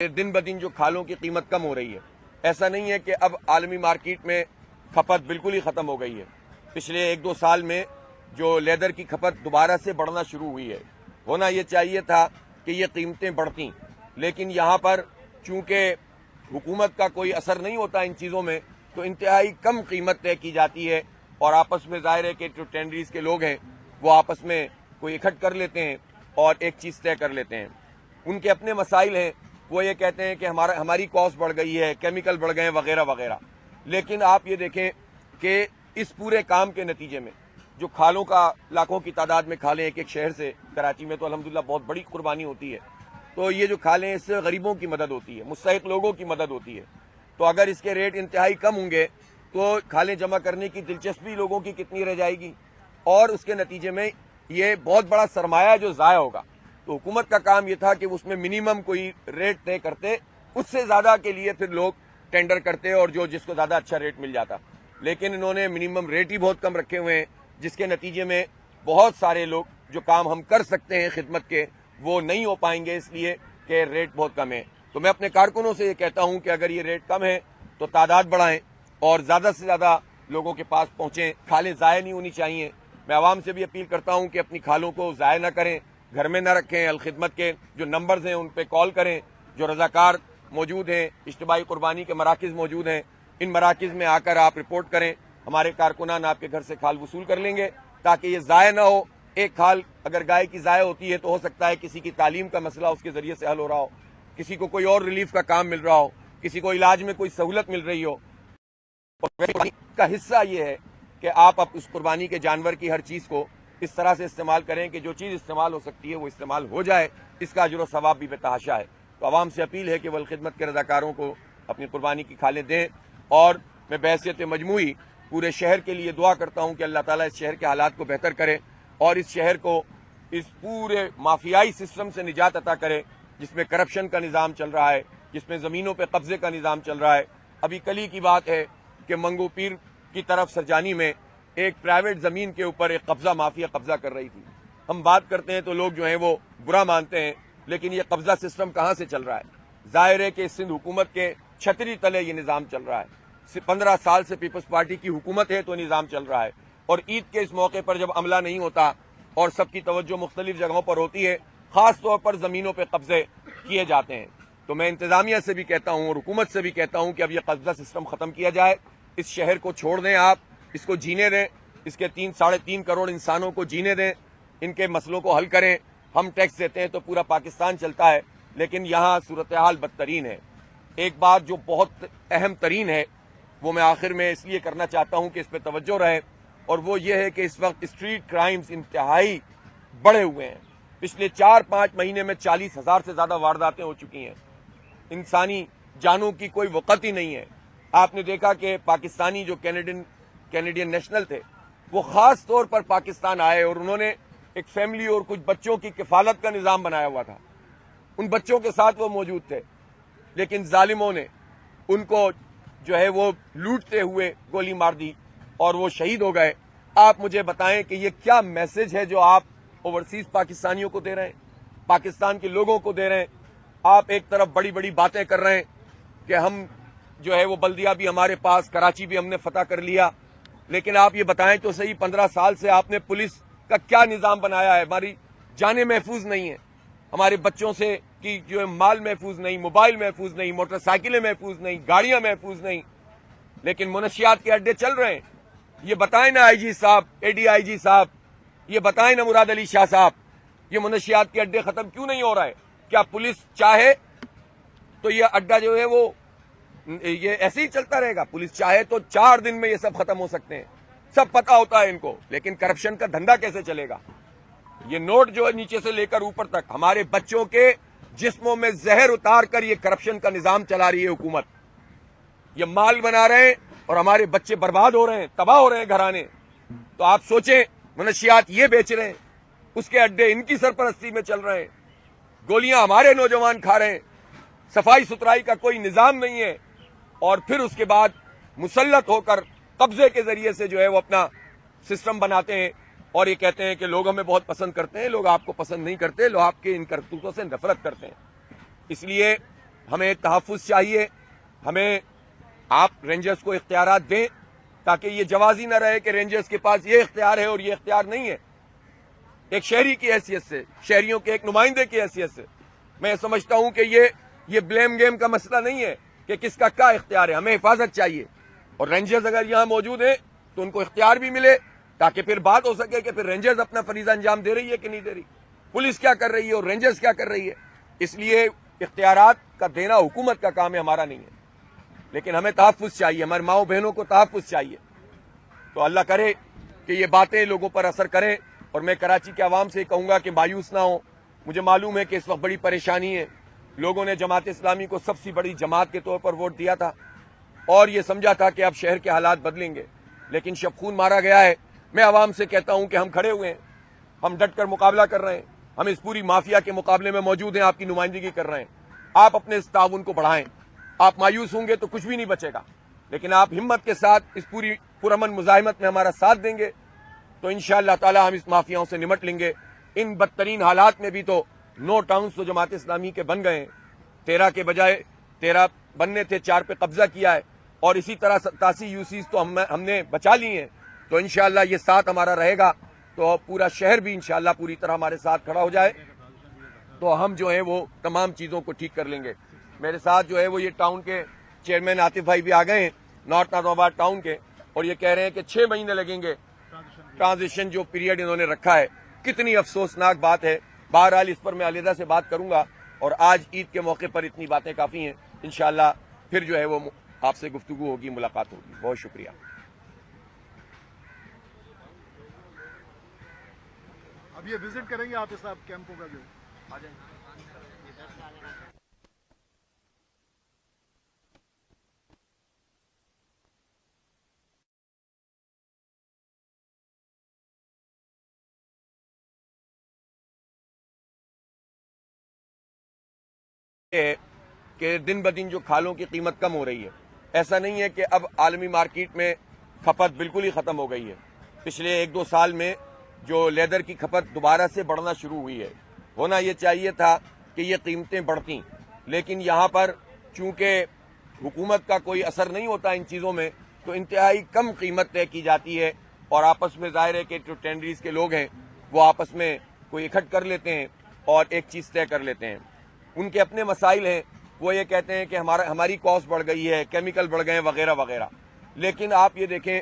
دن بدن جو کھالوں کی قیمت کم ہو رہی ہے، ایسا نہیں ہے کہ اب عالمی مارکیٹ میں کھپت بالکل ہی ختم ہو گئی ہے۔ پچھلے 1-2 سال میں جو لیدر کی کھپت دوبارہ سے بڑھنا شروع ہوئی ہے، ہونا یہ چاہیے تھا کہ یہ قیمتیں بڑھتیں، لیکن یہاں پر چونکہ حکومت کا کوئی اثر نہیں ہوتا ان چیزوں میں، تو انتہائی کم قیمت طے کی جاتی ہے، اور آپس میں ظاہر ہے کہ جو ٹینڈریز کے لوگ ہیں وہ آپس میں کوئی اکٹھ کر لیتے ہیں اور ایک چیز طے کر لیتے ہیں۔ ان کے اپنے مسائل ہیں، وہ یہ کہتے ہیں کہ ہماری کاسٹ بڑھ گئی ہے، کیمیکل بڑھ گئے ہیں وغیرہ وغیرہ، لیکن آپ یہ دیکھیں کہ اس پورے کام کے نتیجے میں جو کھالوں کا لاکھوں کی تعداد میں کھالیں ایک شہر سے، کراچی میں تو الحمدللہ بہت بڑی قربانی ہوتی ہے، تو یہ جو کھالیں اس سے غریبوں کی مدد ہوتی ہے، مستحق لوگوں کی مدد ہوتی ہے، تو اگر اس کے ریٹ انتہائی کم ہوں گے تو کھالیں جمع کرنے کی دلچسپی لوگوں کی کتنی رہ جائے گی، اور اس کے نتیجے میں یہ بہت بڑا سرمایہ جو ضائع ہوگا۔ تو حکومت کا کام یہ تھا کہ اس میں منیمم کوئی ریٹ طے کرتے، اس سے زیادہ کے لیے پھر لوگ ٹینڈر کرتے اور جس کو زیادہ اچھا ریٹ مل جاتا، لیکن انہوں نے منیمم ریٹ ہی بہت کم رکھے ہوئے ہیں، جس کے نتیجے میں بہت سارے لوگ جو کام ہم کر سکتے ہیں خدمت کے وہ نہیں ہو پائیں گے، اس لیے کہ ریٹ بہت کم ہے۔ تو میں اپنے کارکنوں سے یہ کہتا ہوں کہ اگر یہ ریٹ کم ہے تو تعداد بڑھائیں اور زیادہ سے زیادہ لوگوں کے پاس پہنچیں، کھالیں ضائع نہیں ہونی چاہیے۔ میں عوام سے بھی اپیل کرتا ہوں کہ اپنی کھالوں کو ضائع نہ کریں، گھر میں نہ رکھیں، الخدمت کے جو نمبرز ہیں ان پہ کال کریں، جو رضاکار موجود ہیں، اجتماعی قربانی کے مراکز موجود ہیں، ان مراکز میں آ کر آپ رپورٹ کریں، ہمارے کارکنان آپ کے گھر سے کھال وصول کر لیں گے تاکہ یہ ضائع نہ ہو۔ ایک کھال اگر گائے کی ضائع ہوتی ہے تو ہو سکتا ہے کسی کی تعلیم کا مسئلہ اس کے ذریعے سے حل ہو رہا ہو، کسی کو کوئی اور ریلیف کا کام مل رہا ہو، کسی کو علاج میں کوئی سہولت مل رہی ہو۔ کا حصہ یہ ہے کہ آپ اس قربانی کے جانور کی ہر چیز کو اس طرح سے استعمال کریں کہ جو چیز استعمال ہو سکتی ہے وہ استعمال ہو جائے، اس کا اجر و ثواب بھی بے تحاشا ہے۔ تو عوام سے اپیل ہے کہ وہ الخدمت کے رضاکاروں کو اپنی قربانی کی کھالیں دیں، اور میں بحیثیت مجموعی پورے شہر کے لیے دعا کرتا ہوں کہ اللہ تعالیٰ اس شہر کے حالات کو بہتر کرے اور اس شہر کو اس پورے مافیائی سسٹم سے نجات عطا کرے جس میں کرپشن کا نظام چل رہا ہے، جس میں زمینوں پہ قبضے کا نظام چل رہا ہے۔ ابھی کل ہی کی بات ہے کہ منگو پیر کی طرف سرجانی میں ایک پرائیویٹ زمین کے اوپر ایک قبضہ مافیا قبضہ کر رہی تھی۔ ہم بات کرتے ہیں تو لوگ جو ہیں وہ برا مانتے ہیں، لیکن یہ قبضہ سسٹم کہاں سے چل رہا ہے؟ ظاہر ہے کہ سندھ حکومت کے چھتری تلے یہ نظام چل رہا ہے۔ 15 سال سے پیپلز پارٹی کی حکومت ہے تو نظام چل رہا ہے، اور عید کے اس موقع پر جب عملہ نہیں ہوتا اور سب کی توجہ مختلف جگہوں پر ہوتی ہے، خاص طور پر زمینوں پہ قبضے کیے جاتے ہیں، تو میں انتظامیہ سے بھی کہتا ہوں اور حکومت سے بھی کہتا ہوں کہ اب یہ قبضہ سسٹم ختم کیا جائے، اس شہر کو چھوڑ دیں، آپ اس کو جینے دیں، اس کے 3-3.5 کروڑ انسانوں کو جینے دیں، ان کے مسئلوں کو حل کریں۔ ہم ٹیکس دیتے ہیں تو پورا پاکستان چلتا ہے، لیکن یہاں صورتحال بدترین ہے۔ ایک بات جو بہت اہم ترین ہے وہ میں آخر میں اس لیے کرنا چاہتا ہوں کہ اس پہ توجہ رہے، اور وہ یہ ہے کہ اس وقت اسٹریٹ کرائمز انتہائی بڑھے ہوئے ہیں۔ پچھلے 4-5 مہینے میں 40,000 سے زیادہ وارداتیں ہو چکی ہیں، انسانی جانوں کی کوئی وقت ہی نہیں ہے۔ آپ نے دیکھا کہ پاکستانی جو کینیڈین نیشنل تھے وہ خاص طور پر پاکستان آئے اور انہوں نے ایک فیملی اور کچھ بچوں کی کفالت کا نظام بنایا ہوا تھا، ان بچوں کے ساتھ وہ موجود تھے، لیکن ظالموں نے ان کو جو ہے وہ لوٹتے ہوئے گولی مار دی اور وہ شہید ہو گئے۔ آپ مجھے بتائیں کہ یہ کیا میسج ہے جو آپ اوورسیز پاکستانیوں کو دے رہے ہیں، پاکستان کے لوگوں کو دے رہے ہیں؟ آپ ایک طرف بڑی بڑی باتیں کر رہے ہیں کہ ہم جو ہے وہ بلدیہ بھی ہمارے پاس، کراچی بھی ہم نے فتح کر لیا، لیکن آپ یہ بتائیں تو صحیح 15 سال سے آپ نے پولیس کا کیا نظام بنایا ہے؟ ہماری جانیں محفوظ نہیں ہیں، ہمارے بچوں سے کی جو ہے مال محفوظ نہیں، موبائل محفوظ نہیں، موٹر سائیکلیں محفوظ نہیں، گاڑیاں محفوظ نہیں، لیکن منشیات کے اڈے چل رہے ہیں۔ یہ بتائیں نا آئی جی صاحب، اے ڈی آئی جی صاحب، یہ بتائیں نا مراد علی شاہ صاحب، یہ منشیات کے اڈے ختم کیوں نہیں ہو رہا ہے؟ کیا پولیس چاہے تو یہ اڈا جو ہے وہ یہ ایسے ہی چلتا رہے گا؟ پولیس چاہے تو 4 دن میں یہ سب ختم ہو سکتے ہیں، سب پتہ ہوتا ہے ان کو، لیکن کرپشن کا دھندا کیسے چلے گا؟ یہ نوٹ جو ہے نیچے سے لے کر اوپر تک ہمارے بچوں کے جسموں میں زہر اتار کر یہ کرپشن کا نظام چلا رہی ہے حکومت، یہ مال بنا رہے ہیں اور ہمارے بچے برباد ہو رہے ہیں، تباہ ہو رہے ہیں گھرانے۔ تو آپ سوچیں، منشیات یہ بیچ رہے ہیں، اس کے اڈے ان کی سرپرستی میں چل رہے ہیں، گولیاں ہمارے نوجوان کھا رہے ہیں، صفائی ستھرائی کا کوئی نظام نہیں ہے، اور پھر اس کے بعد مسلط ہو کر قبضے کے ذریعے سے جو ہے وہ اپنا سسٹم بناتے ہیں اور یہ کہتے ہیں کہ لوگ ہمیں بہت پسند کرتے ہیں۔ لوگ آپ کو پسند نہیں کرتے، لوگ آپ کے ان کرتوتوں سے نفرت کرتے ہیں۔ اس لیے ہمیں تحفظ چاہیے، ہمیں آپ رینجرز کو اختیارات دیں تاکہ یہ جوازی نہ رہے کہ رینجرز کے پاس یہ اختیار ہے اور یہ اختیار نہیں ہے۔ ایک شہری کی حیثیت سے، شہریوں کے ایک نمائندے کی حیثیت سے میں سمجھتا ہوں کہ یہ بلیم گیم کا مسئلہ نہیں ہے کہ کس کا کیا اختیار ہے، ہمیں حفاظت چاہیے، اور رینجرز اگر یہاں موجود ہیں تو ان کو اختیار بھی ملے تاکہ پھر بات ہو سکے کہ پھر رینجرز اپنا فریضہ انجام دے رہی ہے کہ نہیں دے رہی، پولیس کیا کر رہی ہے اور رینجرز کیا کر رہی ہے۔ اس لیے اختیارات کا دینا حکومت کا کام ہے، ہمارا نہیں ہے، لیکن ہمیں تحفظ چاہیے، ہمارے ماؤں بہنوں کو تحفظ چاہیے۔ تو اللہ کرے کہ یہ باتیں لوگوں پر اثر کریں، اور میں کراچی کے عوام سے کہوں گا کہ مایوس نہ ہوں۔ مجھے معلوم ہے کہ اس وقت بڑی پریشانی ہے، لوگوں نے جماعت اسلامی کو سب سے بڑی جماعت کے طور پر ووٹ دیا تھا اور یہ سمجھا تھا کہ اب شہر کے حالات بدلیں گے، لیکن شب خون مارا گیا ہے۔ میں عوام سے کہتا ہوں کہ ہم کھڑے ہوئے ہیں، ہم ڈٹ کر مقابلہ کر رہے ہیں، ہم اس پوری مافیا کے مقابلے میں موجود ہیں، آپ کی نمائندگی کر رہے ہیں۔ آپ اپنے اس تعاون کو بڑھائیں، آپ مایوس ہوں گے تو کچھ بھی نہیں بچے گا، لیکن آپ ہمت کے ساتھ اس پوری پرامن مزاحمت میں ہمارا ساتھ دیں گے تو انشاءاللہ تعالی ہم اس مافیاؤں سے نمٹ لیں گے۔ ان بدترین حالات میں بھی تو 9 ٹاؤنز تو جماعت اسلامی کے بن گئے ہیں، 13 کے بجائے 13 بننے تھے، 4 پہ قبضہ کیا ہے، اور اسی طرح 87 یوسیز تو ہم نے بچا لی ہیں۔ تو انشاءاللہ یہ ساتھ ہمارا رہے گا تو پورا شہر بھی انشاءاللہ پوری طرح ہمارے ساتھ کھڑا ہو جائے تو ہم جو ہے وہ تمام چیزوں کو ٹھیک کر لیں گے۔ میرے ساتھ جو ہے وہ یہ ٹاؤن کے چیئرمین عاطف بھائی بھی آ گئے ہیں، نارتھ نازم آباد ٹاؤن کے، اور یہ کہہ رہے ہیں کہ 6 مہینے لگیں گے ٹرانزیشن جو پیریڈ انہوں نے رکھا ہے۔ کتنی افسوسناک بات ہے، بہرحال اس پر میں علیحدہ سے بات کروں گا، اور آج عید کے موقع پر اتنی باتیں کافی ہیں، انشاءاللہ پھر جو ہے وہ آپ سے گفتگو ہوگی، ملاقات ہوگی۔ بہت شکریہ۔ اب یہ وزٹ کریں گے عاطف صاحب کیمپوں کا جو کہ دن بدن جو کھالوں کی قیمت کم ہو رہی ہے، ایسا نہیں ہے کہ اب عالمی مارکیٹ میں کھپت بالکل ہی ختم ہو گئی ہے۔ پچھلے 1-2 سال میں جو لیدر کی کھپت دوبارہ سے بڑھنا شروع ہوئی ہے، ہونا یہ چاہیے تھا کہ یہ قیمتیں بڑھتیں، لیکن یہاں پر چونکہ حکومت کا کوئی اثر نہیں ہوتا ان چیزوں میں، تو انتہائی کم قیمت طے کی جاتی ہے، اور آپس میں ظاہر ہے کہ جو ٹینڈریز کے لوگ ہیں وہ آپس میں کوئی اکٹھ کر لیتے ہیں اور ایک چیز طے کر لیتے ہیں۔ ان کے اپنے مسائل ہیں، وہ یہ کہتے ہیں کہ ہماری کاسٹ بڑھ گئی ہے، کیمیکل بڑھ گئے ہیں وغیرہ وغیرہ، لیکن آپ یہ دیکھیں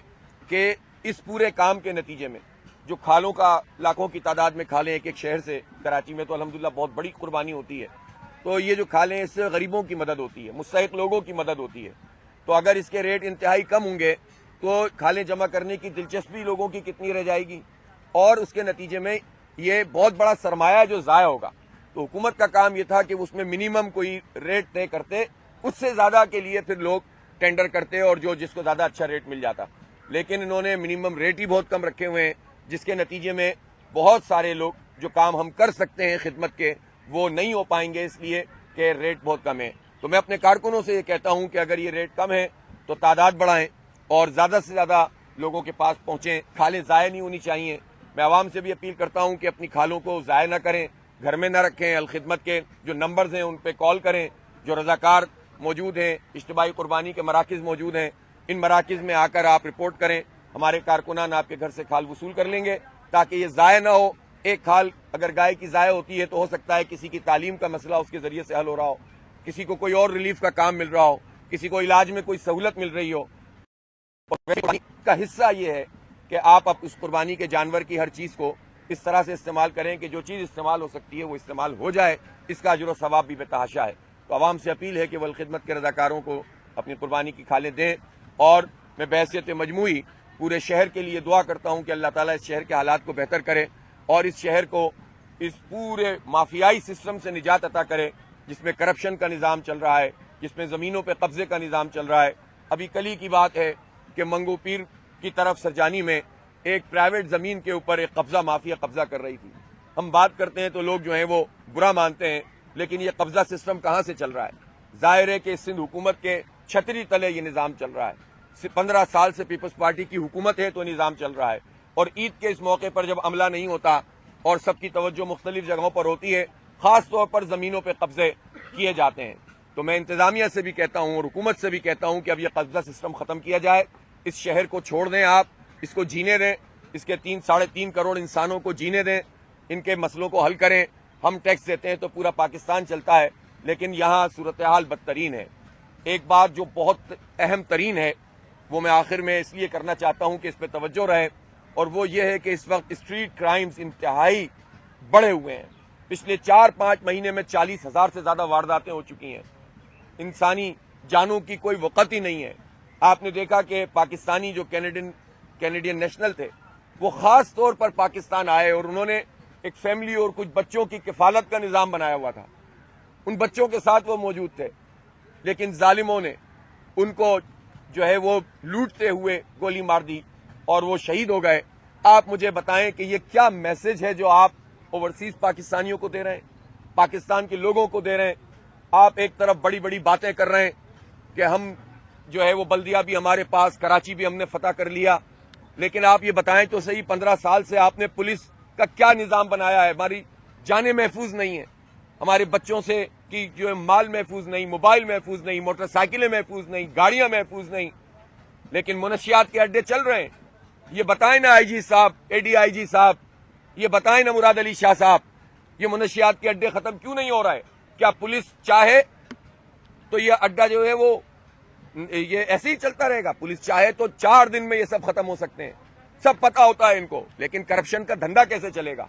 کہ اس پورے کام کے نتیجے میں جو کھالوں کا لاکھوں کی تعداد میں کھالیں ایک شہر سے، کراچی میں تو الحمدللہ بہت بڑی قربانی ہوتی ہے، تو یہ جو کھالیں اس سے غریبوں کی مدد ہوتی ہے، مستحق لوگوں کی مدد ہوتی ہے، تو اگر اس کے ریٹ انتہائی کم ہوں گے تو کھالیں جمع کرنے کی دلچسپی لوگوں کی کتنی رہ جائے گی، اور اس کے نتیجے میں یہ بہت بڑا سرمایہ جو ضائع ہوگا۔ تو حکومت کا کام یہ تھا کہ اس میں منیمم کوئی ریٹ طے کرتے، اس سے زیادہ کے لیے پھر لوگ ٹینڈر کرتے اور جس کو زیادہ اچھا ریٹ مل جاتا، لیکن انہوں نے منیمم ریٹ ہی بہت کم رکھے ہوئے ہیں، جس کے نتیجے میں بہت سارے لوگ جو کام ہم کر سکتے ہیں خدمت کے وہ نہیں ہو پائیں گے، اس لیے کہ ریٹ بہت کم ہے۔ تو میں اپنے کارکنوں سے یہ کہتا ہوں کہ اگر یہ ریٹ کم ہے تو تعداد بڑھائیں اور زیادہ سے زیادہ لوگوں کے پاس پہنچیں، کھالیں ضائع نہیں ہونی چاہیے۔ میں عوام سے بھی اپیل کرتا ہوں کہ اپنی کھالوں کو ضائع نہ کریں، گھر میں نہ رکھیں، الخدمت کے جو نمبرز ہیں ان پہ کال کریں، جو رضاکار موجود ہیں، اجتماعی قربانی کے مراکز موجود ہیں، ان مراکز میں آ کر آپ رپورٹ کریں، ہمارے کارکنان آپ کے گھر سے کھال وصول کر لیں گے تاکہ یہ ضائع نہ ہو۔ ایک کھال اگر گائے کی ضائع ہوتی ہے تو ہو سکتا ہے کسی کی تعلیم کا مسئلہ اس کے ذریعے سے حل ہو رہا ہو، کسی کو کوئی اور ریلیف کا کام مل رہا ہو، کسی کو علاج میں کوئی سہولت مل رہی ہو۔ قربانی کا حصہ یہ ہے کہ آپ اس قربانی کے جانور کی ہر چیز کو اس طرح سے استعمال کریں کہ جو چیز استعمال ہو سکتی ہے وہ استعمال ہو جائے، اس کا اجر و ثواب بھی بے تحاشا ہے۔ تو عوام سے اپیل ہے کہ وہ الخدمت کے رضاکاروں کو اپنی قربانی کی کھالیں دیں، اور میں بحیثیت مجموعی پورے شہر کے لیے دعا کرتا ہوں کہ اللہ تعالیٰ اس شہر کے حالات کو بہتر کرے اور اس شہر کو اس پورے مافیائی سسٹم سے نجات عطا کرے جس میں کرپشن کا نظام چل رہا ہے، جس میں زمینوں پہ قبضے کا نظام چل رہا ہے۔ ابھی کل ہی کی بات ہے کہ منگو پیر کی طرف سرجانی میں ایک پرائیویٹ زمین کے اوپر ایک قبضہ مافیا قبضہ کر رہی تھی۔ ہم بات کرتے ہیں تو لوگ جو ہیں وہ برا مانتے ہیں، لیکن یہ قبضہ سسٹم کہاں سے چل رہا ہے؟ ظاہر ہے کہ سندھ حکومت کے چھتری تلے یہ نظام چل رہا ہے۔ 15 سال سے پیپلز پارٹی کی حکومت ہے تو نظام چل رہا ہے، اور عید کے اس موقع پر جب عملہ نہیں ہوتا اور سب کی توجہ مختلف جگہوں پر ہوتی ہے، خاص طور پر زمینوں پہ قبضے کیے جاتے ہیں۔ تو میں انتظامیہ سے بھی کہتا ہوں اور حکومت سے بھی کہتا ہوں کہ اب یہ قبضہ سسٹم ختم کیا جائے. اس شہر کو چھوڑ دیں, آپ اس کو جینے دیں, اس کے 3-3.5 کروڑ انسانوں کو جینے دیں, ان کے مسئلوں کو حل کریں. ہم ٹیکس دیتے ہیں تو پورا پاکستان چلتا ہے, لیکن یہاں صورتحال بدترین ہے. ایک بات جو بہت اہم ترین ہے وہ میں آخر میں اس لیے کرنا چاہتا ہوں کہ اس پہ توجہ رہے, اور وہ یہ ہے کہ اس وقت اسٹریٹ کرائمز انتہائی بڑھے ہوئے ہیں. پچھلے 4-5 مہینے میں 40,000 سے زیادہ وارداتیں ہو چکی ہیں. انسانی جانوں کی کوئی وقت ہی نہیں ہے. آپ نے دیکھا کہ پاکستانی جو کینیڈین نیشنل تھے وہ خاص طور پر پاکستان آئے اور انہوں نے ایک فیملی اور کچھ بچوں کی کفالت کا نظام بنایا ہوا تھا. ان بچوں کے ساتھ وہ موجود تھے, لیکن ظالموں نے ان کو جو ہے وہ لوٹتے ہوئے گولی مار دی اور وہ شہید ہو گئے. آپ مجھے بتائیں کہ یہ کیا میسج ہے جو آپ اوورسیز پاکستانیوں کو دے رہے ہیں, پاکستان کے لوگوں کو دے رہے ہیں. آپ ایک طرف بڑی بڑی باتیں کر رہے ہیں کہ ہم جو ہے وہ بلدیہ بھی ہمارے پاس, کراچی بھی ہم نے فتح کر لیا, لیکن آپ یہ بتائیں تو صحیح 15 سال سے آپ نے پولیس کا کیا نظام بنایا ہے؟ ہماری جانیں محفوظ نہیں ہیں, ہمارے بچوں سے کی جو ہے مال محفوظ نہیں, موبائل محفوظ نہیں, موٹر سائیکلیں محفوظ نہیں, گاڑیاں محفوظ نہیں, لیکن منشیات کے اڈے چل رہے ہیں. یہ بتائیں نا آئی جی صاحب, اے ڈی آئی جی صاحب, یہ بتائیں نا مراد علی شاہ صاحب, یہ منشیات کے اڈے ختم کیوں نہیں ہو رہا ہے؟ کیا پولیس چاہے تو یہ اڈا جو ہے وہ یہ ایسے ہی چلتا رہے گا؟ پولیس چاہے تو 4 دن میں یہ سب ختم ہو سکتے ہیں, سب پتہ ہوتا ہے ان کو, لیکن کرپشن کا دھندا کیسے چلے گا؟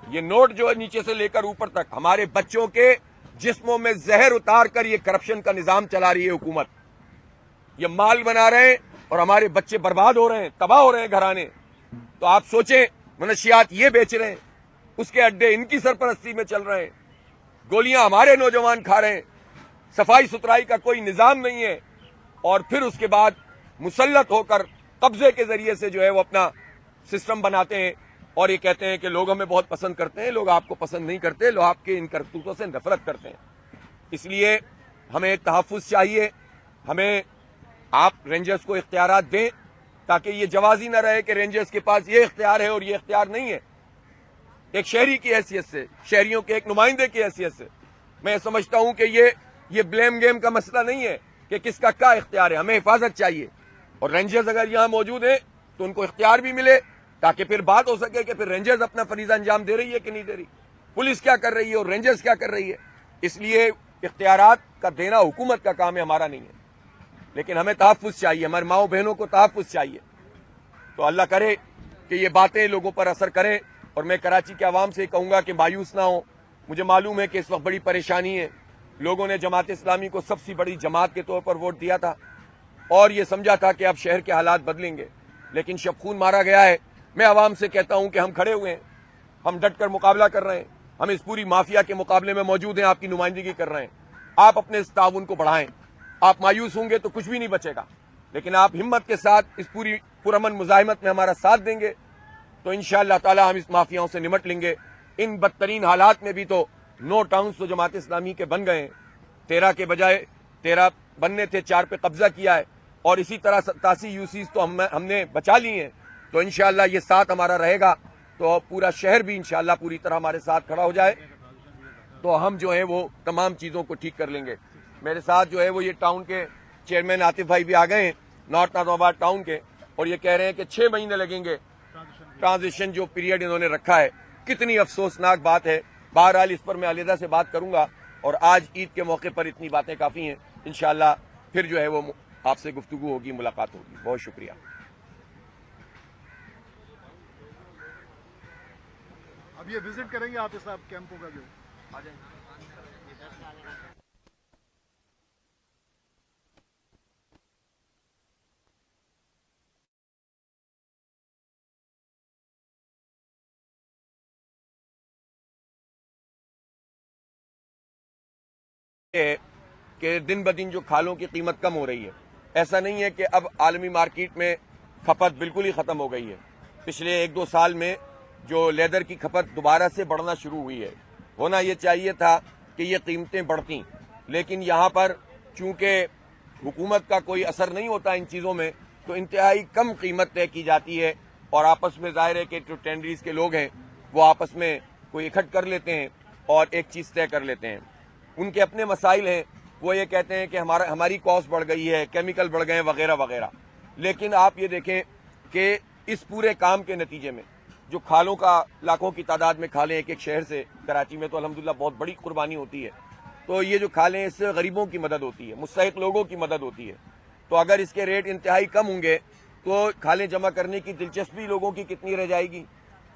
یہ نوٹ جو ہے نیچے سے لے کر اوپر تک ہمارے بچوں کے جسموں میں زہر اتار کر یہ کرپشن کا نظام چلا رہی ہے حکومت. یہ مال بنا رہے ہیں اور ہمارے بچے برباد ہو رہے ہیں, تباہ ہو رہے ہیں گھرانے. تو آپ سوچیں, منشیات یہ بیچ رہے ہیں, اس کے اڈے ان کی سرپرستی میں چل رہے ہیں, گولیاں ہمارے نوجوان کھا رہے ہیں, صفائی ستھرائی کا کوئی نظام نہیں ہے, اور پھر اس کے بعد مسلط ہو کر قبضے کے ذریعے سے جو ہے وہ اپنا سسٹم بناتے ہیں اور یہ کہتے ہیں کہ لوگ ہمیں بہت پسند کرتے ہیں. لوگ آپ کو پسند نہیں کرتے, لوگ آپ کے ان کرتوتوں سے نفرت کرتے ہیں. اس لیے ہمیں تحفظ چاہیے. ہمیں آپ رینجرز کو اختیارات دیں تاکہ یہ جوازی نہ رہے کہ رینجرز کے پاس یہ اختیار ہے اور یہ اختیار نہیں ہے. ایک شہری کی حیثیت سے, شہریوں کے ایک نمائندے کی حیثیت سے میں سمجھتا ہوں کہ یہ بلیم گیم کا مسئلہ نہیں ہے کہ کس کا کیا اختیار ہے. ہمیں حفاظت چاہیے, اور رینجرز اگر یہاں موجود ہیں تو ان کو اختیار بھی ملے تاکہ پھر بات ہو سکے کہ پھر رینجرز اپنا فریضہ انجام دے رہی ہے کہ نہیں دے رہی, پولیس کیا کر رہی ہے اور رینجرز کیا کر رہی ہے. اس لیے اختیارات کا دینا حکومت کا کام ہے, ہمارا نہیں ہے. لیکن ہمیں تحفظ چاہیے, ہمارے ماؤں بہنوں کو تحفظ چاہیے. تو اللہ کرے کہ یہ باتیں لوگوں پر اثر کریں, اور میں کراچی کے عوام سے کہوں گا کہ مایوس نہ ہوں. مجھے معلوم ہے کہ اس وقت بڑی پریشانی ہے. لوگوں نے جماعت اسلامی کو سب سے بڑی جماعت کے طور پر ووٹ دیا تھا اور یہ سمجھا تھا کہ اب شہر کے حالات بدلیں گے, لیکن شب خون مارا گیا ہے. میں عوام سے کہتا ہوں کہ ہم کھڑے ہوئے ہیں, ہم ڈٹ کر مقابلہ کر رہے ہیں, ہم اس پوری مافیا کے مقابلے میں موجود ہیں, آپ کی نمائندگی کر رہے ہیں. آپ اپنے اس تعاون کو بڑھائیں. آپ مایوس ہوں گے تو کچھ بھی نہیں بچے گا, لیکن آپ ہمت کے ساتھ اس پوری پرامن مزاحمت میں ہمارا ساتھ دیں گے تو انشاءاللہ تعالی ہم اس مافیاؤں سے نمٹ لیں گے. ان بدترین حالات میں بھی تو 9 ٹاؤنز تو جماعت اسلامی کے بن گئے ہیں. 13 کے بجائے 13 بننے تھے, 4 پہ قبضہ کیا ہے, اور اسی طرح 87 یوسیز تو ہم نے بچا لی ہیں. تو انشاءاللہ یہ ساتھ ہمارا رہے گا تو پورا شہر بھی انشاءاللہ پوری طرح ہمارے ساتھ کھڑا ہو جائے تو ہم جو ہے وہ تمام چیزوں کو ٹھیک کر لیں گے. میرے ساتھ جو ہے وہ یہ ٹاؤن کے چیئرمین عاطف بھائی بھی آ گئے ہیں, نارتھ نازم آباد ٹاؤن کے, اور یہ کہہ رہے ہیں کہ 6 مہینے لگیں گے ٹرانزیشن جو پیریڈ انہوں نے رکھا ہے. کتنی افسوسناک بات ہے. بہرحال اس پر میں علیحدہ سے بات کروں گا, اور آج عید کے موقع پر اتنی باتیں کافی ہیں. انشاءاللہ پھر جو ہے وہ آپ سے گفتگو ہوگی, ملاقات ہوگی. بہت شکریہ. اب یہ وزٹ کریں گے عاطف صاحب کیمپوں کا جو کہ دن بدن جو کھالوں کی قیمت کم ہو رہی ہے. ایسا نہیں ہے کہ اب عالمی مارکیٹ میں کھپت بالکل ہی ختم ہو گئی ہے. پچھلے 1-2 سال میں جو لیدر کی کھپت دوبارہ سے بڑھنا شروع ہوئی ہے. ہونا یہ چاہیے تھا کہ یہ قیمتیں بڑھتیں, لیکن یہاں پر چونکہ حکومت کا کوئی اثر نہیں ہوتا ان چیزوں میں, تو انتہائی کم قیمت طے کی جاتی ہے, اور آپس میں ظاہر ہے کہ جو ٹینڈریز کے لوگ ہیں وہ آپس میں کوئی اکٹھ کر لیتے ہیں اور ایک چیز طے کر لیتے ہیں. ان کے اپنے مسائل ہیں, وہ یہ کہتے ہیں کہ ہماری کاسٹ بڑھ گئی ہے، کیمیکل بڑھ گئے ہیں وغیرہ وغیرہ. لیکن آپ یہ دیکھیں کہ اس پورے کام کے نتیجے میں جو کھالوں کا لاکھوں کی تعداد میں کھالیں ایک ایک شہر سے، کراچی میں تو الحمدللہ بہت بڑی قربانی ہوتی ہے، تو یہ جو کھالیں اس سے غریبوں کی مدد ہوتی ہے، مستحق لوگوں کی مدد ہوتی ہے. تو اگر اس کے ریٹ انتہائی کم ہوں گے تو کھالیں جمع کرنے کی دلچسپی لوگوں کی کتنی رہ جائے گی،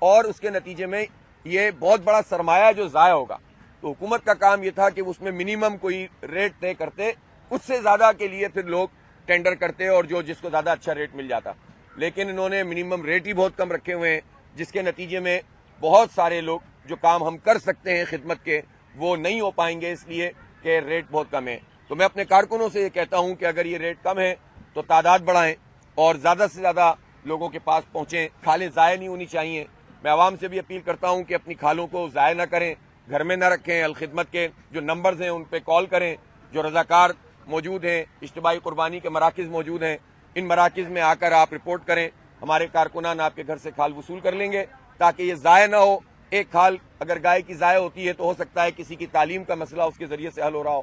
اور اس کے نتیجے میں یہ بہت بڑا سرمایہ جو ضائع ہوگا. تو حکومت کا کام یہ تھا کہ اس میں منیمم کوئی ریٹ طے کرتے، اس سے زیادہ کے لیے پھر لوگ ٹینڈر کرتے اور جس کو زیادہ اچھا ریٹ مل جاتا. لیکن انہوں نے منیمم ریٹ ہی بہت کم رکھے ہوئے ہیں، جس کے نتیجے میں بہت سارے لوگ جو کام ہم کر سکتے ہیں خدمت کے وہ نہیں ہو پائیں گے، اس لیے کہ ریٹ بہت کم ہے. تو میں اپنے کارکنوں سے یہ کہتا ہوں کہ اگر یہ ریٹ کم ہے تو تعداد بڑھائیں اور زیادہ سے زیادہ لوگوں کے پاس پہنچیں. کھالیں ضائع نہیں ہونی چاہیے. میں عوام سے بھی اپیل کرتا ہوں کہ اپنی کھالوں کو ضائع نہ کریں، گھر میں نہ رکھیں. الخدمت کے جو نمبرز ہیں ان پہ کال کریں. جو رضاکار موجود ہیں، اجتماعی قربانی کے مراکز موجود ہیں، ان مراکز میں آ کر آپ رپورٹ کریں. ہمارے کارکنان آپ کے گھر سے کھال وصول کر لیں گے تاکہ یہ ضائع نہ ہو. ایک کھال اگر گائے کی ضائع ہوتی ہے تو ہو سکتا ہے کسی کی تعلیم کا مسئلہ اس کے ذریعے سے حل ہو رہا ہو،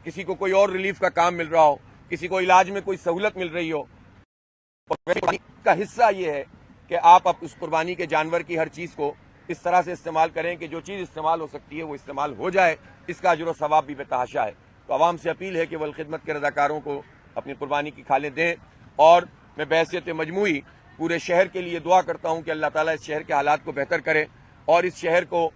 کسی کو کوئی اور ریلیف کا کام مل رہا ہو، کسی کو علاج میں کوئی سہولت مل رہی ہو. کا حصہ یہ ہے کہ آپ اس قربانی کے جانور کی ہر چیز کو اس طرح سے استعمال کریں کہ جو چیز استعمال ہو سکتی ہے وہ استعمال ہو جائے. اس کا اجر و ثواب بھی بتحاشا ہے. تو عوام سے اپیل ہے کہ وہ الخدمت کے رضاکاروں کو اپنی قربانی کی کھالیں دیں. اور میں بحیثیت مجموعی پورے شہر کے لیے دعا کرتا ہوں کہ اللہ تعالیٰ اس شہر کے حالات کو بہتر کرے اور اس شہر کو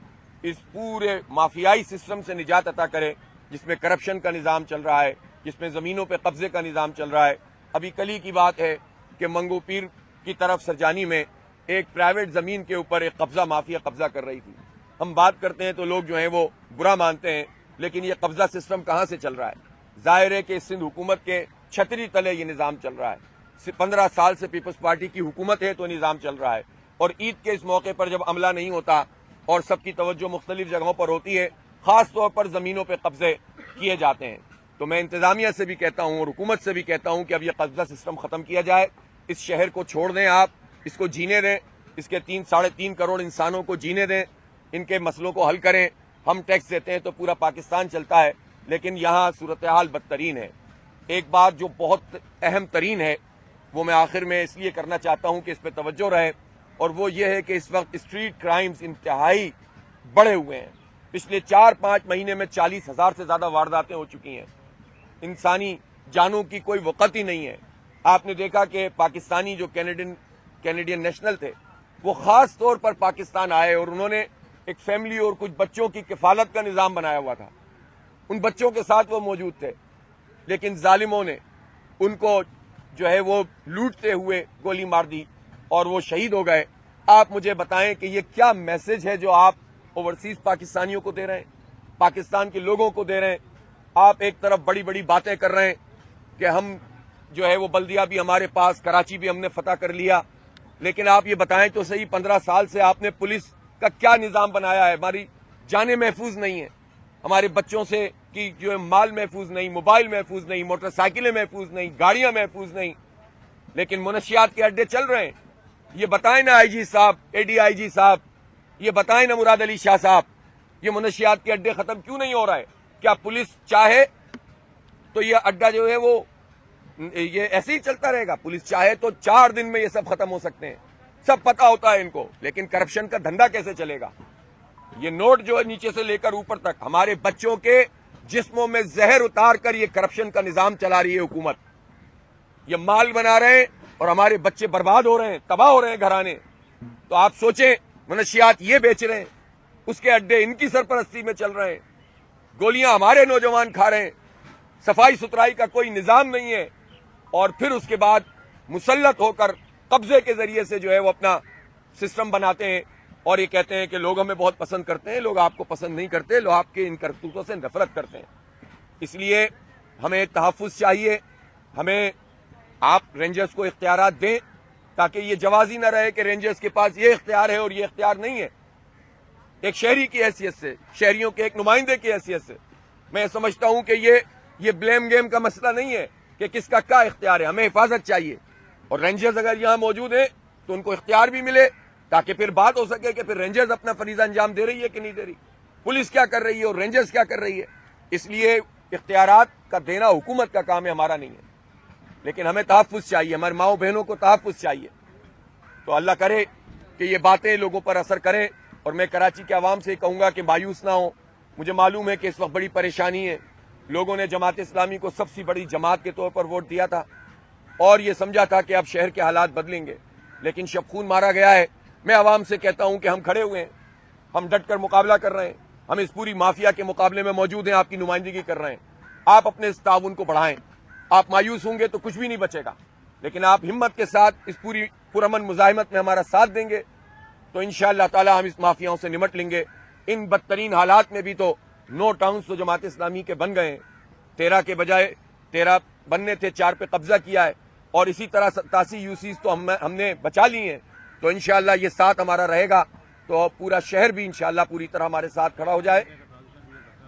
اس پورے مافیائی سسٹم سے نجات عطا کرے جس میں کرپشن کا نظام چل رہا ہے، جس میں زمینوں پہ قبضے کا نظام چل رہا ہے. ابھی کل ہی کی بات ہے کہ منگو پیر کی طرف سرجانی میں ایک پرائیویٹ زمین کے اوپر ایک قبضہ مافیا قبضہ کر رہی تھی. ہم بات کرتے ہیں تو لوگ جو ہیں وہ برا مانتے ہیں، لیکن یہ قبضہ سسٹم کہاں سے چل رہا ہے؟ ظاہر ہے کہ سندھ حکومت کے چھتری تلے یہ نظام چل رہا ہے. 15 سال سے پیپلز پارٹی کی حکومت ہے تو نظام چل رہا ہے. اور عید کے اس موقع پر جب عملہ نہیں ہوتا اور سب کی توجہ مختلف جگہوں پر ہوتی ہے، خاص طور پر زمینوں پہ قبضے کیے جاتے ہیں. تو میں انتظامیہ سے بھی کہتا ہوں اور حکومت سے بھی کہتا ہوں کہ اب یہ قبضہ سسٹم ختم کیا جائے. اس شہر کو چھوڑ دیں، آپ اس کو جینے دیں، اس کے 3-3.5 کروڑ انسانوں کو جینے دیں، ان کے مسئلوں کو حل کریں. ہم ٹیکس دیتے ہیں تو پورا پاکستان چلتا ہے، لیکن یہاں صورتحال بدترین ہے. ایک بات جو بہت اہم ترین ہے وہ میں آخر میں اس لیے کرنا چاہتا ہوں کہ اس پہ توجہ رہے، اور وہ یہ ہے کہ اس وقت اسٹریٹ کرائمز انتہائی بڑھے ہوئے ہیں. پچھلے 4-5 مہینے میں 40,000 سے زیادہ وارداتیں ہو چکی ہیں. انسانی جانوں کی کوئی وقت ہی نہیں ہے. آپ نے دیکھا کہ پاکستانی جو کینیڈین نیشنل تھے وہ خاص طور پر پاکستان آئے اور انہوں نے ایک فیملی اور کچھ بچوں کی کفالت کا نظام بنایا ہوا تھا. ان بچوں کے ساتھ وہ موجود تھے، لیکن ظالموں نے ان کو جو ہے وہ لوٹتے ہوئے گولی مار دی اور وہ شہید ہو گئے. آپ مجھے بتائیں کہ یہ کیا میسج ہے جو آپ اوورسیز پاکستانیوں کو دے رہے ہیں، پاکستان کے لوگوں کو دے رہے ہیں؟ آپ ایک طرف بڑی بڑی باتیں کر رہے ہیں کہ ہم جو ہے وہ بلدیہ بھی ہمارے پاس، کراچی بھی ہم نے فتح کر لیا، لیکن آپ یہ بتائیں تو صحیح 15 سال سے آپ نے پولیس کا کیا نظام بنایا ہے؟ ہماری جانیں محفوظ نہیں ہیں، ہمارے بچوں سے کی جو ہے مال محفوظ نہیں، موبائل محفوظ نہیں، موٹر سائیکلیں محفوظ نہیں، گاڑیاں محفوظ نہیں، لیکن منشیات کے اڈے چل رہے ہیں. یہ بتائیں نا آئی جی صاحب، اے ڈی آئی جی صاحب، یہ بتائیں نا مراد علی شاہ صاحب، یہ منشیات کے اڈے ختم کیوں نہیں ہو رہا ہے؟ کیا پولیس چاہے تو یہ اڈا جو ہے وہ یہ ایسے ہی چلتا رہے گا؟ پولیس چاہے تو 4 دن میں یہ سب ختم ہو سکتے ہیں، سب پتہ ہوتا ہے ان کو، لیکن کرپشن کا دھندا کیسے چلے گا؟ یہ نوٹ جو ہے نیچے سے لے کر اوپر تک ہمارے بچوں کے جسموں میں زہر اتار کر یہ کرپشن کا نظام چلا رہی ہے حکومت. یہ مال بنا رہے ہیں اور ہمارے بچے برباد ہو رہے ہیں، تباہ ہو رہے ہیں گھرانے. تو آپ سوچیں، منشیات یہ بیچ رہے ہیں، اس کے اڈے ان کی سرپرستی میں چل رہے ہیں، گولیاں ہمارے نوجوان کھا رہے ہیں، صفائی ستھرائی کا کوئی نظام نہیں ہے، اور پھر اس کے بعد مسلط ہو کر قبضے کے ذریعے سے جو ہے وہ اپنا سسٹم بناتے ہیں اور یہ کہتے ہیں کہ لوگ ہمیں بہت پسند کرتے ہیں. لوگ آپ کو پسند نہیں کرتے، لوگ آپ کے ان کرتوتوں سے نفرت کرتے ہیں. اس لیے ہمیں تحفظ چاہیے. ہمیں آپ رینجرز کو اختیارات دیں تاکہ یہ جوازی نہ رہے کہ رینجرز کے پاس یہ اختیار ہے اور یہ اختیار نہیں ہے. ایک شہری کی حیثیت سے، شہریوں کے ایک نمائندے کی حیثیت سے میں سمجھتا ہوں کہ یہ بلیم گیم کا مسئلہ نہیں ہے کہ کس کا کیا اختیار ہے. ہمیں حفاظت چاہیے اور رینجرز اگر یہاں موجود ہیں تو ان کو اختیار بھی ملے تاکہ پھر بات ہو سکے کہ پھر رینجرز اپنا فریضہ انجام دے رہی ہے کہ نہیں دے رہی، پولیس کیا کر رہی ہے اور رینجرز کیا کر رہی ہے. اس لیے اختیارات کا دینا حکومت کا کام ہے، ہمارا نہیں ہے، لیکن ہمیں تحفظ چاہیے، ہمارے ماؤں بہنوں کو تحفظ چاہیے۔ تو اللہ کرے کہ یہ باتیں لوگوں پر اثر کریں، اور میں کراچی کے عوام سے کہوں گا کہ مایوس نہ ہوں۔ مجھے معلوم ہے کہ اس وقت بڑی پریشانی ہے، لوگوں نے جماعت اسلامی کو سب سے بڑی جماعت کے طور پر ووٹ دیا تھا اور یہ سمجھا تھا کہ اب شہر کے حالات بدلیں گے، لیکن شب خون مارا گیا ہے۔ میں عوام سے کہتا ہوں کہ ہم کھڑے ہوئے ہیں، ہم ڈٹ کر مقابلہ کر رہے ہیں، ہم اس پوری مافیا کے مقابلے میں موجود ہیں، آپ کی نمائندگی کر رہے ہیں۔ آپ اپنے اس تعاون کو بڑھائیں، آپ مایوس ہوں گے تو کچھ بھی نہیں بچے گا، لیکن آپ ہمت کے ساتھ اس پوری پرامن مزاحمت میں ہمارا ساتھ دیں گے تو انشاءاللہ تعالی ہم اس مافیاؤں سے نمٹ لیں گے۔ ان بدترین حالات میں بھی تو 9 ٹاؤنز تو جماعت اسلامی کے بن گئے ہیں، 13 کے بجائے 13 بننے تھے، 4 پہ قبضہ کیا ہے، اور اسی طرح 87 یوسیز تو ہم نے بچا لی ہیں۔ تو انشاءاللہ یہ ساتھ ہمارا رہے گا تو پورا شہر بھی انشاءاللہ پوری طرح ہمارے ساتھ کھڑا ہو جائے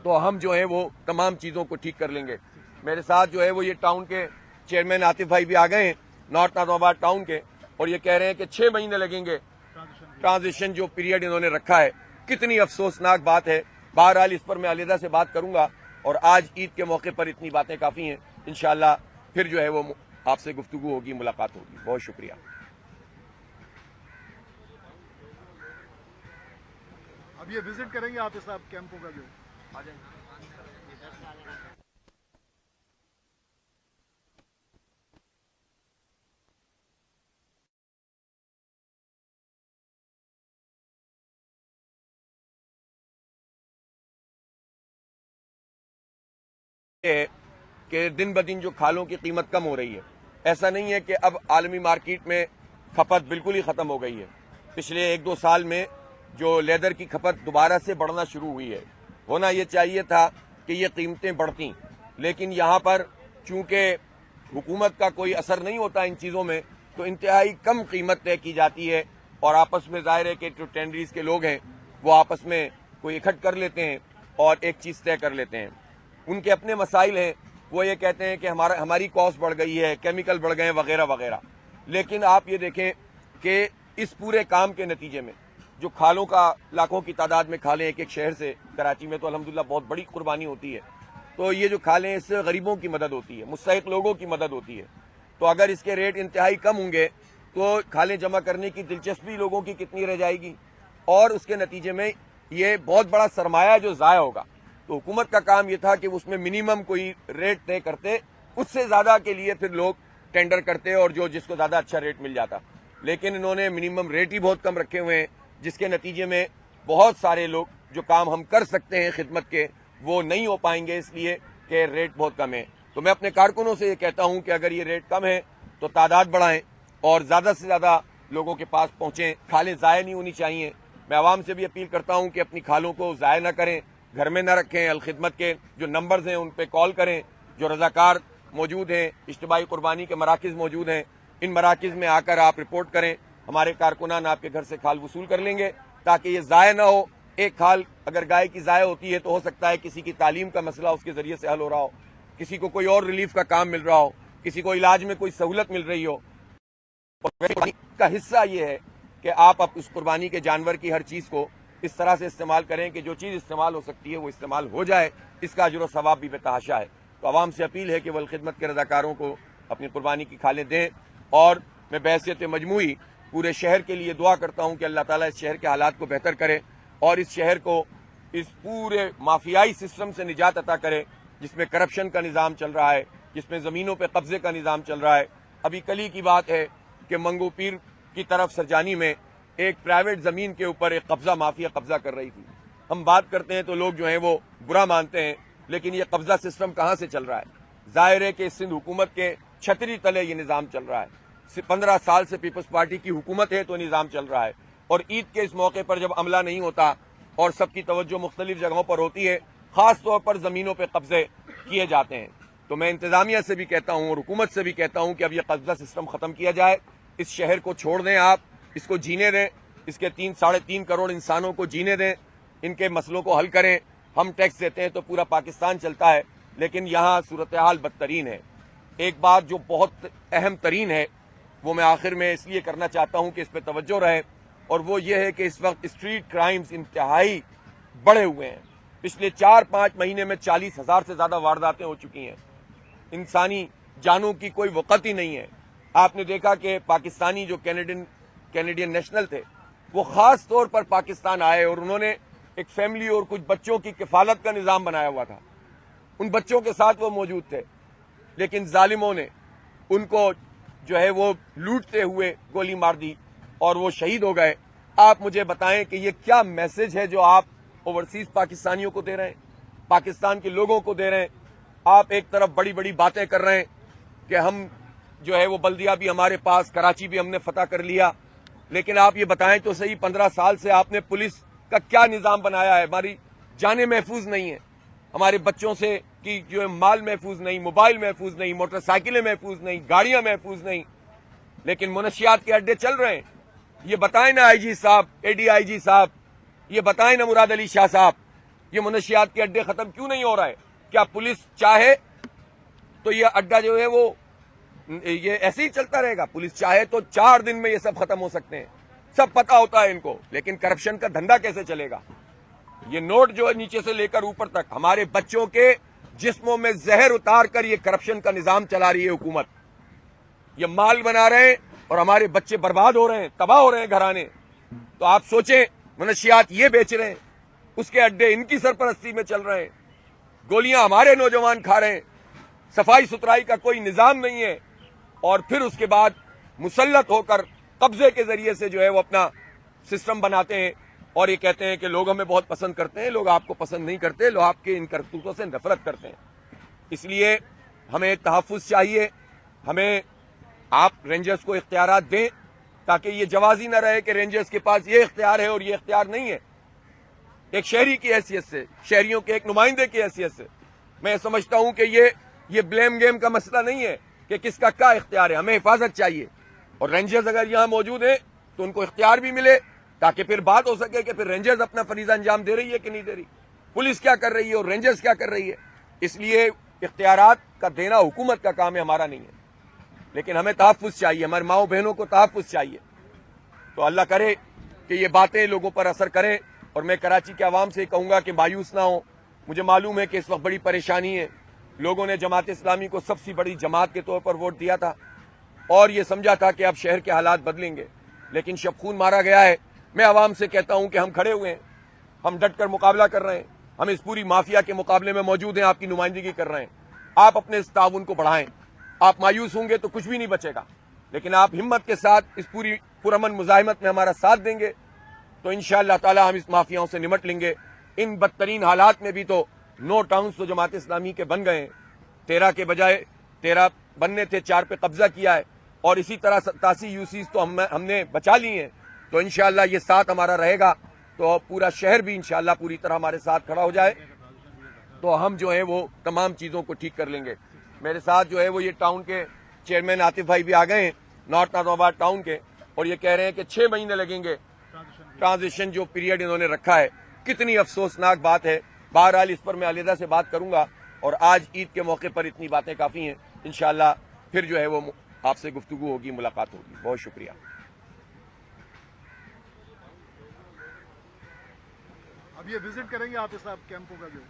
تو ہم جو ہے وہ تمام چیزوں کو ٹھیک کر لیں گے۔ میرے ساتھ جو ہے وہ یہ ٹاؤن کے چیئرمین عاطف بھائی بھی آ گئے ہیں، نارتھ نظام آباد ٹاؤن کے، اور یہ کہہ رہے ہیں کہ 6 مہینے لگیں گے ٹرانزیشن جو پیریڈ انہوں نے رکھا ہے۔ کتنی افسوسناک بات ہے، بہرحال اس پر میں علیحدہ سے بات کروں گا، اور آج عید کے موقع پر اتنی باتیں کافی ہیں، انشاءاللہ پھر جو ہے وہ آپ سے گفتگو ہوگی، ملاقات ہوگی۔ بہت شکریہ۔ اب یہ وزٹ کریں گے آپ صاحب کیمپوں کا جو ہے کہ دن بدن جو کھالوں کی قیمت کم ہو رہی ہے، ایسا نہیں ہے کہ اب عالمی مارکیٹ میں کھپت بالکل ہی ختم ہو گئی ہے۔ پچھلے 1-2 سال میں جو لیدر کی کھپت دوبارہ سے بڑھنا شروع ہوئی ہے، ہونا یہ چاہیے تھا کہ یہ قیمتیں بڑھتیں، لیکن یہاں پر چونکہ حکومت کا کوئی اثر نہیں ہوتا ان چیزوں میں، تو انتہائی کم قیمت طے کی جاتی ہے، اور آپس میں ظاہر ہے کہ جو ٹینڈریز کے لوگ ہیں وہ آپس میں کوئی اکٹھ کر لیتے ہیں اور ایک چیز طے کر لیتے ہیں۔ ان کے اپنے مسائل ہیں، وہ یہ کہتے ہیں کہ ہماری کاسٹ بڑھ گئی ہے، کیمیکل بڑھ گئے ہیں وغیرہ وغیرہ، لیکن آپ یہ دیکھیں کہ اس پورے کام کے نتیجے میں جو کھالوں کا لاکھوں کی تعداد میں کھالیں ایک شہر سے، کراچی میں تو الحمدللہ بہت بڑی قربانی ہوتی ہے، تو یہ جو کھالیں اس سے غریبوں کی مدد ہوتی ہے، مستحق لوگوں کی مدد ہوتی ہے، تو اگر اس کے ریٹ انتہائی کم ہوں گے تو کھالیں جمع کرنے کی دلچسپی لوگوں کی کتنی رہ جائے گی، اور اس کے نتیجے میں یہ بہت بڑا سرمایہ جو ضائع ہوگا۔ تو حکومت کا کام یہ تھا کہ اس میں منیمم کوئی ریٹ طے کرتے، اس سے زیادہ کے لیے پھر لوگ ٹینڈر کرتے اور جس کو زیادہ اچھا ریٹ مل جاتا، لیکن انہوں نے منیمم ریٹ ہی بہت کم رکھے ہوئے ہیں، جس کے نتیجے میں بہت سارے لوگ جو کام ہم کر سکتے ہیں خدمت کے وہ نہیں ہو پائیں گے، اس لیے کہ ریٹ بہت کم ہے۔ تو میں اپنے کارکنوں سے یہ کہتا ہوں کہ اگر یہ ریٹ کم ہے تو تعداد بڑھائیں اور زیادہ سے زیادہ لوگوں کے پاس پہنچیں، کھالیں ضائع نہیں ہونی چاہیے۔ میں عوام سے بھی اپیل کرتا ہوں کہ اپنی کھالوں کو ضائع نہ کریں، گھر میں نہ رکھیں، الخدمت کے جو نمبرز ہیں ان پہ کال کریں، جو رضاکار موجود ہیں، اجتماعی قربانی کے مراکز موجود ہیں، ان مراکز میں آ کر آپ رپورٹ کریں، ہمارے کارکنان آپ کے گھر سے کھال وصول کر لیں گے تاکہ یہ ضائع نہ ہو۔ ایک کھال اگر گائے کی ضائع ہوتی ہے تو ہو سکتا ہے کسی کی تعلیم کا مسئلہ اس کے ذریعے سے حل ہو رہا ہو، کسی کو کوئی اور ریلیف کا کام مل رہا ہو، کسی کو علاج میں کوئی سہولت مل رہی ہو۔ قربانی کا حصہ یہ ہے کہ آپ اس قربانی کے جانور کی ہر چیز کو اس طرح سے استعمال کریں کہ جو چیز استعمال ہو سکتی ہے وہ استعمال ہو جائے، اس کا اجر و ثواب بھی بے تحاشا ہے۔ تو عوام سے اپیل ہے کہ وہ الخدمت کے رضاکاروں کو اپنی قربانی کی کھالیں دیں، اور میں بحیثیت مجموعی پورے شہر کے لیے دعا کرتا ہوں کہ اللہ تعالیٰ اس شہر کے حالات کو بہتر کرے اور اس شہر کو اس پورے مافیائی سسٹم سے نجات عطا کرے جس میں کرپشن کا نظام چل رہا ہے، جس میں زمینوں پہ قبضے کا نظام چل رہا ہے۔ ابھی کل ہی کی بات ہے کہ منگو پیر کی طرف سرجانی میں ایک پرائیویٹ زمین کے اوپر ایک قبضہ مافیا قبضہ کر رہی تھی۔ ہم بات کرتے ہیں تو لوگ جو ہیں وہ برا مانتے ہیں، لیکن یہ قبضہ سسٹم کہاں سے چل رہا ہے؟ ظاہر ہے کہ سندھ حکومت کے چھتری تلے یہ نظام چل رہا ہے۔ 15 سال سے پیپلز پارٹی کی حکومت ہے تو نظام چل رہا ہے، اور عید کے اس موقع پر جب عملہ نہیں ہوتا اور سب کی توجہ مختلف جگہوں پر ہوتی ہے، خاص طور پر زمینوں پہ قبضے کیے جاتے ہیں، تو میں انتظامیہ سے بھی کہتا ہوں اور حکومت سے بھی کہتا ہوں کہ اب یہ قبضہ سسٹم ختم کیا جائے، اس شہر کو چھوڑ دیں، آپ اس کو جینے دیں، اس کے 3-3.5 کروڑ انسانوں کو جینے دیں، ان کے مسئلوں کو حل کریں۔ ہم ٹیکس دیتے ہیں تو پورا پاکستان چلتا ہے، لیکن یہاں صورتحال بدترین ہے۔ ایک بات جو بہت اہم ترین ہے وہ میں آخر میں اس لیے کرنا چاہتا ہوں کہ اس پہ توجہ رہے، اور وہ یہ ہے کہ اس وقت اسٹریٹ کرائمز انتہائی بڑھے ہوئے ہیں۔ پچھلے 4-5 مہینے میں 40,000 سے زیادہ وارداتیں ہو چکی ہیں. انسانی جانوں کی کوئی وقت ہی نہیں ہے. آپ نے دیکھا کہ پاکستانی جو کینیڈین نیشنل تھے وہ خاص طور پر پاکستان آئے اور انہوں نے ایک فیملی اور کچھ بچوں کی کفالت کا نظام بنایا ہوا تھا. ان بچوں کے ساتھ وہ موجود تھے لیکن ظالموں نے ان کو جو ہے وہ لوٹتے ہوئے گولی مار دی اور وہ شہید ہو گئے. آپ مجھے بتائیں کہ یہ کیا میسج ہے جو آپ اوورسیز پاکستانیوں کو دے رہے ہیں, پاکستان کے لوگوں کو دے رہے ہیں. آپ ایک طرف بڑی بڑی باتیں کر رہے ہیں کہ ہم جو ہے وہ بلدیہ بھی ہمارے پاس, کراچی بھی ہم نے فتح کر لیا, لیکن آپ یہ بتائیں تو صحیح 15 سال سے آپ نے پولیس کا کیا نظام بنایا ہے؟ ہماری جانیں محفوظ نہیں ہیں, ہمارے بچوں سے کی جو ہے مال محفوظ نہیں, موبائل محفوظ نہیں, موٹر سائیکلیں محفوظ نہیں, گاڑیاں محفوظ نہیں, لیکن منشیات کے اڈے چل رہے ہیں. یہ بتائیں نا آئی جی صاحب, اے ڈی آئی جی صاحب, یہ بتائیں نا مراد علی شاہ صاحب, یہ منشیات کے اڈے ختم کیوں نہیں ہو رہا ہے؟ کیا پولیس چاہے تو یہ اڈا جو ہے وہ یہ ایسے ہی چلتا رہے گا؟ پولیس چاہے تو 4 دن میں یہ سب ختم ہو سکتے ہیں, سب پتہ ہوتا ہے ان کو, لیکن کرپشن کا دھندا کیسے چلے گا؟ یہ نوٹ جو ہے نیچے سے لے کر اوپر تک ہمارے بچوں کے جسموں میں زہر اتار کر یہ کرپشن کا نظام چلا رہی ہے حکومت. یہ مال بنا رہے ہیں اور ہمارے بچے برباد ہو رہے ہیں, تباہ ہو رہے ہیں گھرانے. تو آپ سوچیں, منشیات یہ بیچ رہے ہیں, اس کے اڈے ان کی سرپرستی میں چل رہے ہیں, گولیاں ہمارے نوجوان کھا رہے ہیں, صفائی ستھرائی کا کوئی نظام نہیں ہے, اور پھر اس کے بعد مسلط ہو کر قبضے کے ذریعے سے جو ہے وہ اپنا سسٹم بناتے ہیں اور یہ کہتے ہیں کہ لوگ ہمیں بہت پسند کرتے ہیں. لوگ آپ کو پسند نہیں کرتے, لوگ آپ کے ان کرتوتوں سے نفرت کرتے ہیں. اس لیے ہمیں تحفظ چاہیے. ہمیں آپ رینجرز کو اختیارات دیں تاکہ یہ جوازی نہ رہے کہ رینجرز کے پاس یہ اختیار ہے اور یہ اختیار نہیں ہے. ایک شہری کی حیثیت سے, شہریوں کے ایک نمائندے کی حیثیت سے میں سمجھتا ہوں کہ یہ بلیم گیم کا مسئلہ نہیں ہے کہ کس کا کیا اختیار ہے. ہمیں حفاظت چاہیے اور رینجرز اگر یہاں موجود ہیں تو ان کو اختیار بھی ملے تاکہ پھر بات ہو سکے کہ پھر رینجرز اپنا فریضہ انجام دے رہی ہے کہ نہیں دے رہی, پولیس کیا کر رہی ہے اور رینجرز کیا کر رہی ہے. اس لیے اختیارات کا دینا حکومت کا کام ہے, ہمارا نہیں ہے. لیکن ہمیں تحفظ چاہیے, ہمارے ماؤں بہنوں کو تحفظ چاہیے. تو اللہ کرے کہ یہ باتیں لوگوں پر اثر کریں, اور میں کراچی کے عوام سے کہوں گا کہ مایوس نہ ہوں. مجھے معلوم ہے کہ اس وقت بڑی پریشانی ہے. لوگوں نے جماعت اسلامی کو سب سے بڑی جماعت کے طور پر ووٹ دیا تھا اور یہ سمجھا تھا کہ اب شہر کے حالات بدلیں گے, لیکن شب خون مارا گیا ہے. میں عوام سے کہتا ہوں کہ ہم کھڑے ہوئے ہیں, ہم ڈٹ کر مقابلہ کر رہے ہیں, ہم اس پوری مافیا کے مقابلے میں موجود ہیں, آپ کی نمائندگی کر رہے ہیں. آپ اپنے اس تعاون کو بڑھائیں. آپ مایوس ہوں گے تو کچھ بھی نہیں بچے گا, لیکن آپ ہمت کے ساتھ اس پوری پرامن مزاحمت میں ہمارا ساتھ دیں گے تو انشاءاللہ تعالی ہم اس مافیاؤں سے نمٹ لیں گے. ان بدترین حالات میں بھی تو 9 ٹاؤنز تو جماعت اسلامی کے بن گئے ہیں. 13 کے بجائے 13 بننے تھے, 4 پہ قبضہ کیا ہے, اور اسی طرح 87 یوسیز تو ہم نے بچا لی ہیں. تو انشاءاللہ یہ ساتھ ہمارا رہے گا تو پورا شہر بھی انشاءاللہ پوری طرح ہمارے ساتھ کھڑا ہو جائے تو ہم جو ہے وہ تمام چیزوں کو ٹھیک کر لیں گے. میرے ساتھ جو ہے وہ یہ ٹاؤن کے چیئرمین عاطف بھائی بھی آ گئے ہیں, نارتھ ناظم آباد ٹاؤن کے, اور یہ کہہ رہے ہیں کہ 6 مہینے لگیں گے ٹرانزیشن جو پیریڈ انہوں نے رکھا ہے. کتنی افسوسناک بات ہے. بہرحال اس پر میں علیحدہ سے بات کروں گا, اور آج عید کے موقع پر اتنی باتیں کافی ہیں. انشاءاللہ پھر جو ہے وہ آپ سے گفتگو ہوگی, ملاقات ہوگی. بہت شکریہ. اب یہ وزٹ کریں گے آپ صاحب کیمپوں کا جو